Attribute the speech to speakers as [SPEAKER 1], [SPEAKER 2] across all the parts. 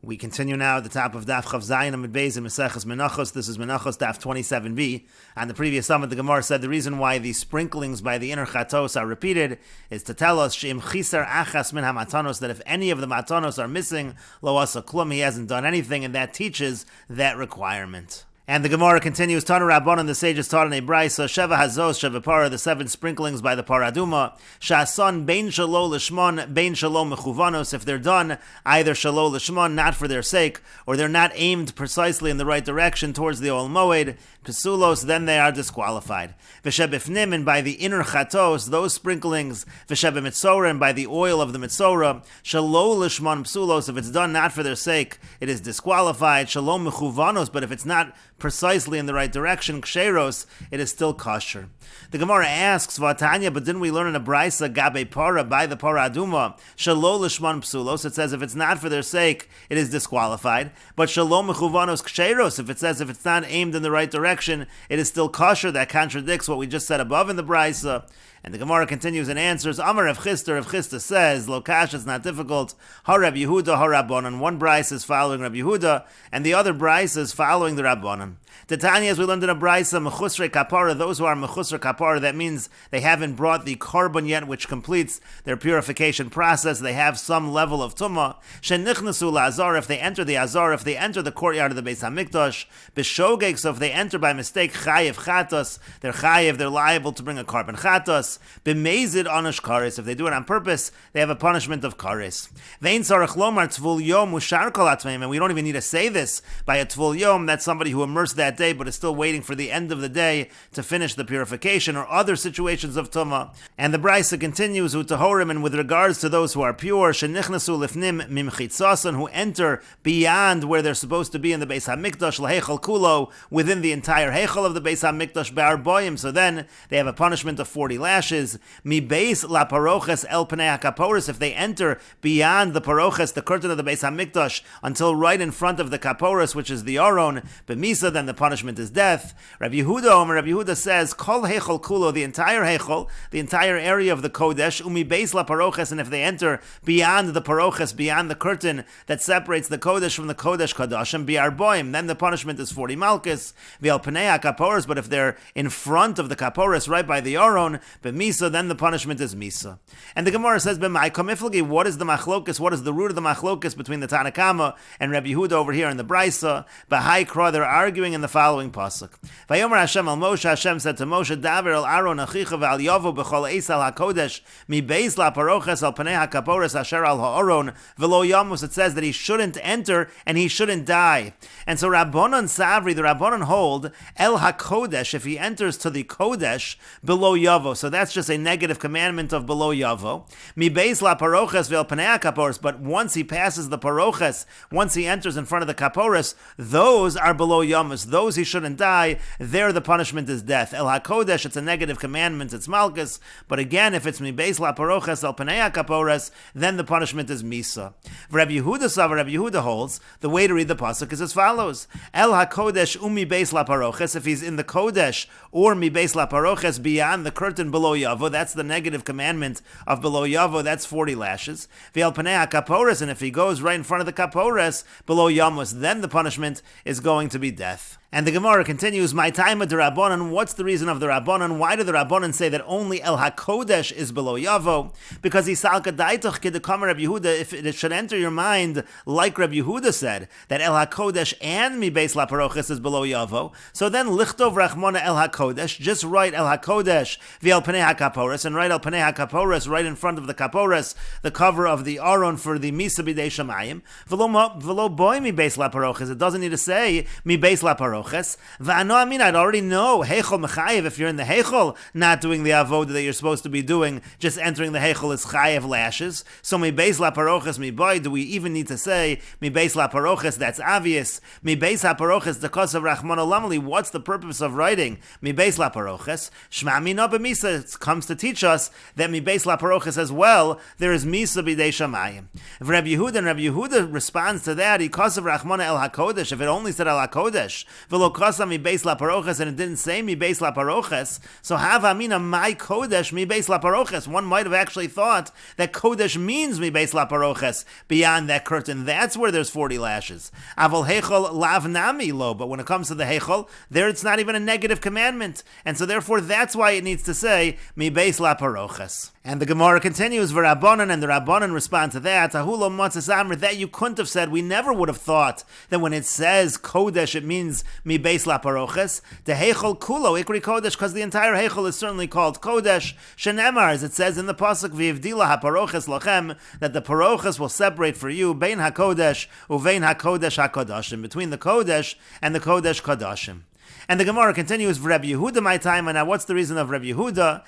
[SPEAKER 1] We continue now at the top of Daf Zayin Amud Beis in Meseches Menachos. This is Menachos Daf 27b. On the previous summit, the Gemara said the reason why the sprinklings by the inner chatos are repeated is to tell us she'im chisar achas min hamatanos, that if any of the matanos are missing, lo asa klum, he hasn't done anything, and that teaches that requirement. And the Gemara continues, Tana Rabbanan, the sages taught in a brisa, Sheva Hazos, Sheva Para, the 7 sprinklings by the Paraduma, Shason, Bein Shalo Lishmon, Bein Shalo Mechuvanos, if they're done either Shalo Lishmon, not for their sake, or they're not aimed precisely in the right direction towards the Ol Moed, Pesulos, then they are disqualified. V'shebifnim, and by the inner chatos, those sprinklings, V'shebimitzora, and by the oil of the mitzora, Shalo Lishmon Pesulos, if it's done not for their sake, it is disqualified. Shalo Mechuvanos, but if it's not precisely in the right direction, ksheros, it is still kosher. The Gemara asks, Vatanya, but didn't we learn in a brisa, Gabe Para, by the Para Aduma, Shalo Lishman Psulos, it says if it's not for their sake, it is disqualified. But Shalo Mechuvanos ksheros, if it says if it's not aimed in the right direction, it is still kosher. That contradicts what we just said above in the brisa. And the Gemara continues and answers, Amar Rav Chisda says, Lokash, it's not difficult, Ha Rab Yehuda, Ha Rabbanan. One brisa is following Rab Yehuda, and the other brisa is following the Rabbanan. The Tanya, as we learned in a brisa, Mechusre Kapara, those who are Mechusre Kapara, that means they haven't brought the carbon yet, which completes their purification process. They have some level of Tumah. Shenichnasu La'azar, if they enter the Azar, if they enter the courtyard of the Beis HaMikdash. B'shogeg, so if they enter by mistake, Chayev Chatos, they're Chayev, they're liable to bring a carbon Chatos. B'mezid Onish Karis, if they do it on purpose, they have a punishment of Karis. Vein Sarach Lomar Tvul Yom Ushar Kol Atmeim, and we don't even need to say this by a Tvul Yom, that's somebody who immersed that day but is still waiting for the end of the day to finish the purification, or other situations of Tumah. And the Brisa continues, Utahorim, and with regards to those who are pure, Shenichnasu Lifnim Mimchitzasan, who enter beyond where they're supposed to be in the Beis HaMikdash, Lahechel Kulo, within the entire Hechel of the Beis HaMikdash, Be'ar Boyim, so then they have a punishment of 40 lashes. Mi Beis La Paroches El Pnei HaKaporis, if they enter beyond the Paroches, the curtain of the Beis HaMikdash, until right in front of the Kaporis, which is the Aron, B'misa, then the punishment is death. Rabbi Yehuda says, Kol Hechel Kulo, the entire Hechel, the entire area of the Kodesh, Umi Beis La Paroches, and if they enter beyond the Paroches, beyond the curtain that separates the Kodesh from the Kodesh Kadashim, Bi'ar Boim, then the punishment is 40 Malchus, V'al Pnei HaKaporis, but if they're in front of the Kaporis, right by the Aron, B'misa, then the punishment is Misa. And the Gemara says, B'mai Komiflagi, what is the Machlokes, what is the root of the Machlokes between the Tanakama and Rabbi Yehuda over here in the Brisa? B'hai Kra, they're arguing in the following pasuk. Vayomer Hashem al Moshe, Hashem said to Moshe, Daver el Aaron achicha ve'al Yavo b'chol eis al hakodesh mi beis la paroches al panei hakaporis asher al ha'aron v'lo yamus. It says that he shouldn't enter and he shouldn't die. And so Rabbanan Savri, the Rabbanan hold el hakodesh, if he enters to the kodesh below Yavo. So that's just a negative commandment of below Yavo. Mi beis la paroches ve'al panei hakaporis. But once he passes the paroches, once he enters in front of the kaporis, those are below Yamus. Those he shouldn't die, there the punishment is death. El HaKodesh, it's a negative commandment, it's Malchus, but again, if it's Mibeis La Paroches El Panei HaKapores, then the punishment is Misa. Rabbi Yehuda holds, the way to read the pasuk is as follows, El HaKodesh Mibeis La Paroches, if he's in the Kodesh, or Mibeis La Paroches, beyond the curtain below Yavo, that's the negative commandment of below Yavo, that's 40 lashes. V'el Panei HaKapores, and if he goes right in front of the Kapores, below Yamus, then the punishment is going to be death. And the Gemara continues, My time of the Rabbanan, what's the reason of the Rabbanan? Why do the Rabbanan say that only El HaKodesh is below Yavo? Because Isalka Daitoch Kedekam Rabbi Yehuda, if it should enter your mind, like Rabbi Yehuda said, that El HaKodesh and Mi Beis La Paroches is below Yavo, so then Lichtov Rachmona El HaKodesh, just write El HaKodesh V'el Panei HaKaporis, and write El Panei HaKaporis right in front of the Kaporis, the cover of the Aron for the Misa B'dei Shamayim, V'lo Boi Mi Beis La Paroches, it doesn't need to say Mi Beis La Paroches, I'd already know Heichel Mechayev, if you're in the Heichel, not doing the avoda that you're supposed to be doing, just entering the Heichel is Chayev lashes. So Mi Beis La Paroches Mi Boy, do we even need to say Mi Beis La Paroches? That's obvious. Mi Beis La Paroches, the cause of Rachman Olamali, what's the purpose of writing Mi Beis La Paroches? Shma Mina B'Misa, it comes to teach us that Mi Beis La Paroches as well, there is Misa B'dei Shamayim. Rabbi Yehuda responds to that, because of Rachmana El HaKodesh, if it only said El HaKodesh, v'lo kasa mi beis laparoches, and it didn't say mi beis laparoches. So hava amina my kodesh mi beis laparoches. One might have actually thought that kodesh means mi beis laparoches, beyond that curtain. That's where there's 40 lashes. Avol heichol lav nami lo. But when it comes to the heichol, there it's not even a negative commandment, and so therefore that's why it needs to say mi beis laparoches. And the Gemara continues, v'Rabbanan, and the Rabbanan respond to that, ahulo matzas amr, that you couldn't have said. We never would have thought that when it says kodesh, it means mi beis laparoches. The heichol kulo ikri kodesh, because the entire heichol is certainly called kodesh. Shenemar, as it says in the pasuk, v'ivdila haparoches lachem, that the paroches will separate for you bein hakodesh uvein hakodesh hakodashim, between the kodesh and the kodesh kodashim. And the Gemara continues, Rabbi Yehuda my time, and now what's the reason of Rabbi Yehuda?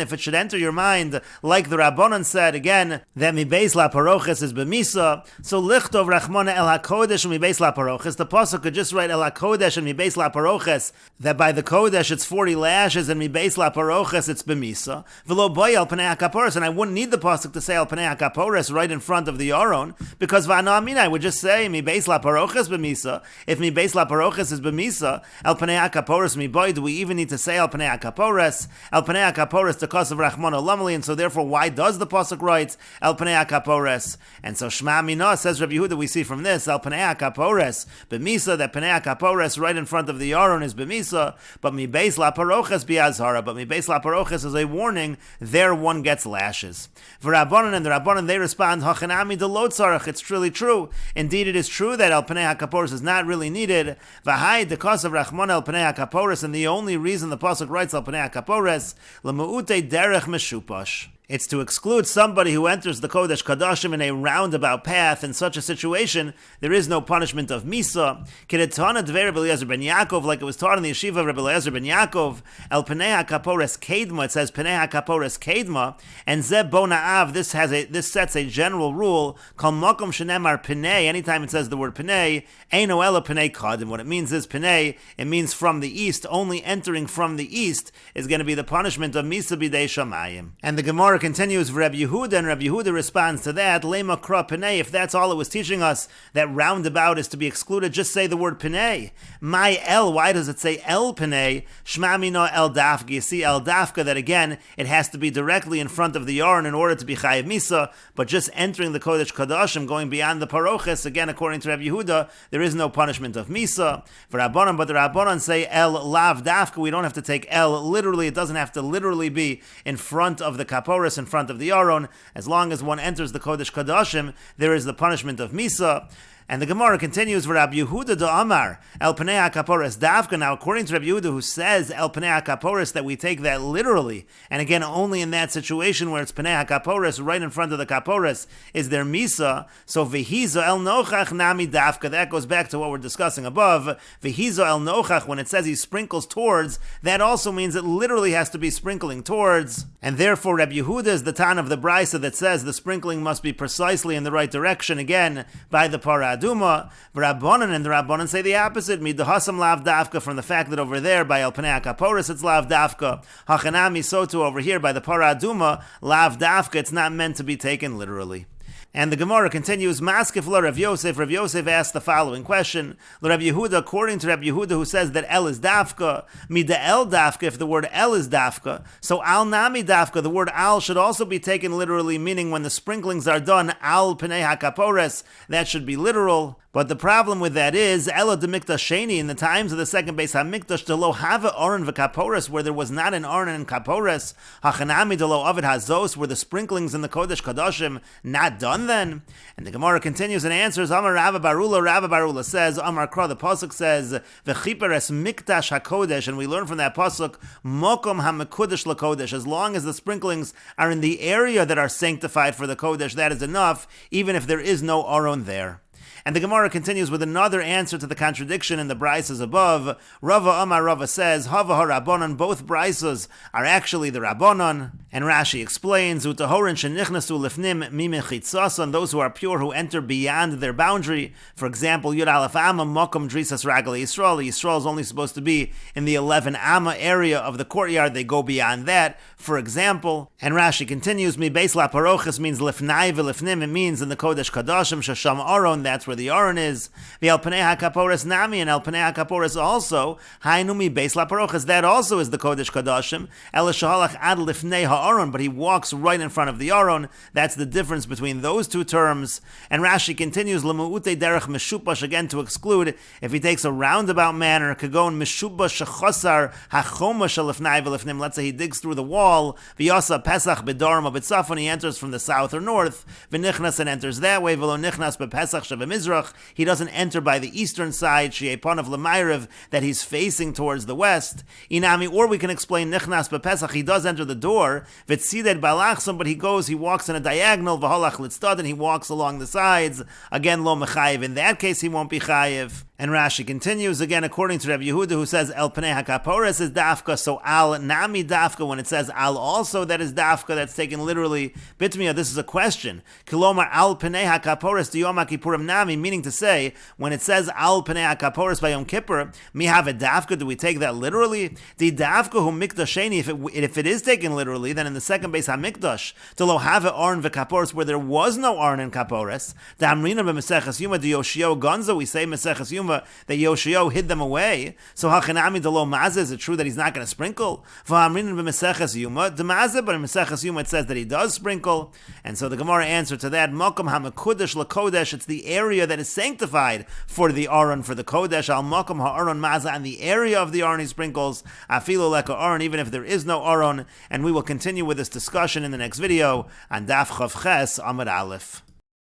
[SPEAKER 1] If it should enter your mind, like the Rabbanon said, again, that mi beis laparoches is b'misa, so lichtov rachmana el hakodesh mi beis laparoches, the pasuk could just write el hakodesh and mi beis laparoches, that by the kodesh it's 40 lashes, and mi beis laparoches it's b'misa, v'lo boy el panei hakaporos, and I wouldn't need the pasuk to say el panei hakaporos right in front of the aron, because v'ana amina, I would just say mi beis laparoches b'misa. If mi beis laparoches is b'misa, el panei hakaporos mi boy, do we even need to say el panei hakaporos? El panei hakaporos the cause of rachmana lamali, and so therefore why does the pasuk write el panei hakaporos? And so shma mina, says Rabbi Yehuda, we see from this el panei hakaporos b'misa, that panei hakaporos right in front of the aron is b'misa, but mi beis laparoches bi'azhara, but mi beis laparoches is a warning, there one gets lashes. V'Rabbanan, and the Rabbanan, they respond, hachanami de lo tzarach, it's truly true. Indeed it is true that el panei hakaporos is not really needed. V'hai the cause of rachmana el panei hakaporos, and the only reason the pasuk writes el panei hakaporos lemuute derech meshupash, it's to exclude somebody who enters the Kodesh Kadashim in a roundabout path. In such a situation, there is no punishment of Misa. Kedetana Dvei Rabbi Eliezer ben Yaakov, like it was taught in the yeshiva of Rabbi Eliezer ben Yaakov, El Panei HaKapores Kedma, it says Panei HaKapores Kedma, and Zeb Bo Na'av, this sets a general rule, Kol Mokom Shenemar Panei, anytime it says the word Panei, Eino Ela Panei Kadim. What it means is Panei, it means from the east, only entering from the east is going to be the punishment of Misa B'dei Shamayim. And the Gemara continues for Rabbi Yehuda, and Rabbi Yehuda responds to that, Lema Kra Panei, if that's all it was teaching us, that roundabout is to be excluded, just say the word Panei. My El, why does it say El Panei? Shma Mina El Dafka. You see El Dafka, that again, it has to be directly in front of the Yarn in order to be Chayiv Misa, but just entering the Kodesh Kadashim, going beyond the Paroches, again, according to Rabbi Yehuda, there is no punishment of Misa. For Rabbanan, but the Rabbanan say El Lav Dafka, we don't have to take El literally, it doesn't have to literally be in front of the Kaporis, in front of the Aron. As long as one enters the Kodesh Kadashim, there is the punishment of Misa. And the Gemara continues, Rabbi Yehuda da Amar, El Panei HaKaporos Davka. Now, according to Rabbi Yehuda, who says El Panei HaKaporos, that we take that literally, and again, only in that situation where it's Panei HaKaporos, right in front of the Kaporos, is there Misa. So Vehiza El Nochach Nami Davka. That goes back to what we're discussing above. Vehiza El Nochach, when it says he sprinkles towards, that also means it literally has to be sprinkling towards. And therefore, Rabbi Yehuda is the Tan of the Brisa that says the sprinkling must be precisely in the right direction, again, by the Parah Aduma. Rabbanan, and the Rabbanan say the opposite. Midahasam lav dafka, from the fact that over there by El Panei HaKaporos it's lav dafka. Hachanami, so too over here by the Parah Aduma, lav dafka, it's not meant to be taken literally. And the Gemara continues, Maskef la Rav Yosef. Rav Yosef asked the following question. Rav Yehuda, according to Rav Yehuda, who says that El is dafka, mida El dafka, if the word El is dafka, so Al nami dafka, the word Al should also be taken literally, meaning when the sprinklings are done, Al Panei HaKapores, that should be literal. But the problem with that is, Ela de Mikdash Sheni, in the times of the second base HaMikdash, de lo have Aron v'Kaporos, where there was not an Aron and Kaporos, Hachanami de lo Avid Hazos, were the sprinklings in the Kodesh Kadashim not done then? And the Gemara continues and answers, Amar Rava Barula says, Amar Kra, the Pasuk says, V'chiperes Mikdash HaKodesh, and we learn from that Pasuk, Mokom HaMekudesh LaKodesh, as long as the sprinklings are in the area that are sanctified for the Kodesh, that is enough, even if there is no Aron there. And the Gemara continues with another answer to the contradiction in the Brisas above. Rava Amar Rava says, Hava HaRabbanon, both Brisas are actually the Rabbanon. And Rashi explains, Utahorin shenichnasu lifnim mimechitzasan, those who are pure, who enter beyond their boundary. For example, Yud Aleph Amma Mokom Drisas Ragal Yisrael. Yisrael is only supposed to be in the 11 Amma area of the courtyard. They go beyond that, for example. And Rashi continues, Mi Beis LaParoches means lifnai v'lifnim. It means in the Kodesh Kadashim, Shasham Aron, that's where where the Aron is. The El Panei HaKaporos Nami and El Panei HaKaporos also, Hainumi Beis LaParochas, that also is the Kodesh Kodashim, El Shahalach Ad Lifnei HaAron, but he walks right in front of the Aron. That's the difference between those two terms. And Rashi continues, Lemu'ute Derech Meshupash, again to exclude, if he takes a roundabout manner, Kagon Meshubash Shechosar HaChomash Lifnei V'Lifnim, let's say he digs through the wall, V'yasa Pesach B'Darim B'Tzafon, he enters from the south or north, V'Nichnas and enters that way, V'lo Nichnas B'Pesach Shav'Mizrach, he doesn't enter by the eastern side, She'epon of L'mayrev, that he's facing towards the west, Inami, or we can explain Nichnas B'Pesach, he does enter the door, V'Tzided Balachsam, but he walks in a diagonal, V'Holach Litztad, and he walks along the sides, again, Lo Mechayev, in that case he won't be Chayev. And Rashi continues, again, according to Rabbi Yehuda, who says, El Panei HaKaporos is Dafka, so Al Nami Dafka, when it says Al also, that is Dafka, that's taken literally. Bitmiya, this is a question. Kilomar Al Panei HaKaporos di Yom HaKippurim Nami, meaning to say, when it says Al Panei HaKaporos by Yom Kippur, mi have a Dafka, do we take that literally? Di Dafka hu Mikdasheni, if it is taken literally, then in the second base HaMikdash, to lo have Aron v'Kaporos, where there was no Aron in Kaporos, the Amrina b'Meseches Yuma di Yoshio Gonzo, we say Meseches Yuma, that Yoshio hid them away. So Hachanami Delo Mazeh, is it true that he's not going to sprinkle? V'amrin b'Meseches Yuma Demazeh, but in Meseches Yuma it says that he does sprinkle. And so the Gemara answered to that, Mokum HaMekudesh LaKodesh, it's the area that is sanctified for the Aron, for the Kodesh. Al Mokum HaAron Mazeh, and the area of the Aron he sprinkles. Afilo Leka Aron, even if there is no Aron. And we will continue with this discussion in the next video on Daf Chav Ches Amud Aleph.